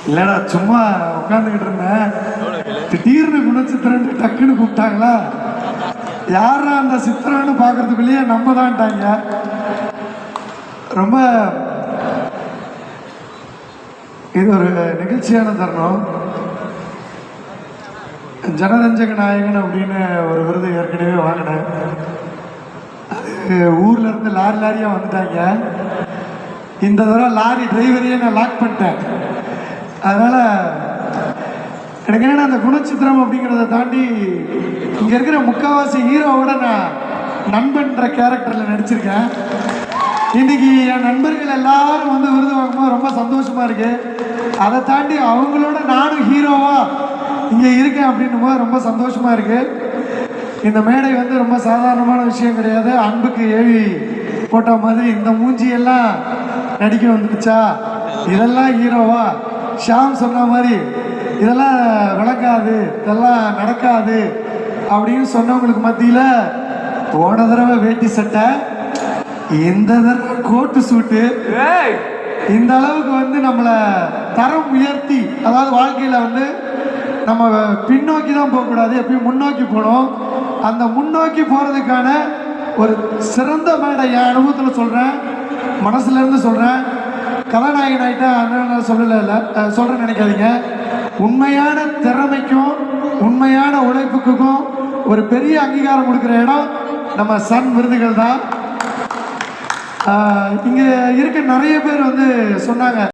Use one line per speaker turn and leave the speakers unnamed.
இல்லடா சும்மா உட்காந்துக்கிட்டு இருந்தேன், திடீர்னு குணச்சித்திரன் டக்குன்னு கூப்பிட்டாங்களா, யாரா அந்த சித்திரன்னு பார்க்கறதுக்குள்ளேயே நம்ம தான்ட்டாங்க. ரொம்ப இது ஒரு நெகிழ்ச்சியான தருணம். ஜனரஞ்சக நாயகன் அப்படின்னு ஒரு விருது ஏற்கனவே வாங்கினேன். அது ஊர்ல இருந்து லாரியா வந்துட்டாங்க. இந்த தடவை லாரி டிரைவரையே நான் லாக் பண்ணிட்டேன். அதனால எனக்கு என்னன்னா அந்த குணச்சித்திரம் அப்படிங்கிறத தாண்டி இங்க இருக்கிற முக்கால்வாசி ஹீரோவோட நான் நண்பன்ற கேரக்டர்ல நடிச்சிருக்கேன். இன்னைக்கு என் நண்பர்கள் எல்லாரும் வந்து விருது வாங்கும்போது ரொம்ப சந்தோஷமா இருக்கு. அதை தாண்டி அவங்களோட நானும் ஹீரோவா இங்க இருக்கேன் அப்படின்னும் போது ரொம்ப சந்தோஷமா இருக்கு. இந்த மேடை வந்து ரொம்ப சாதாரணமான விஷயம் கிடையாது. அன்புக்கு ஏவி போட்ட மாதிரி இந்த மூஞ்சியெல்லாம் நடிக்க வந்துடுச்சா, இதெல்லாம் ஹீரோவா? ஷாம் சொன்ன மாதிரி இதெல்லாம் விளக்காது, இதெல்லாம் நடக்காது அப்படின்னு சொன்னவங்களுக்கு மத்தியில் போன தடவை வேட்டி சட்டை, இந்த தடவை கோட்டு சூட்டு, இந்த அளவுக்கு வந்து நம்மளை தரம் உயர்த்தி, அதாவது வாழ்க்கையில் வந்து நம்ம பின்னோக்கி தான் போகக்கூடாது, எப்பயும் முன்னோக்கி போகணும். அந்த முன்னோக்கி போகிறதுக்கான ஒரு சிறந்த மேடை என் அனுபவத்தில் சொல்கிறேன், மனசுலேருந்து சொல்கிறேன். கதாநாயகன் ஆகிட்டா அண்ணன் சொல்கிறேன்னு நினைக்காதீங்க. உண்மையான திறமைக்கும் உண்மையான உழைப்புக்கும் ஒரு பெரிய அங்கீகாரம் கொடுக்குற இடம் நம்ம சன் விருதுகள் தான். இங்கே இருக்க நிறைய பேர் வந்து சொன்னாங்க.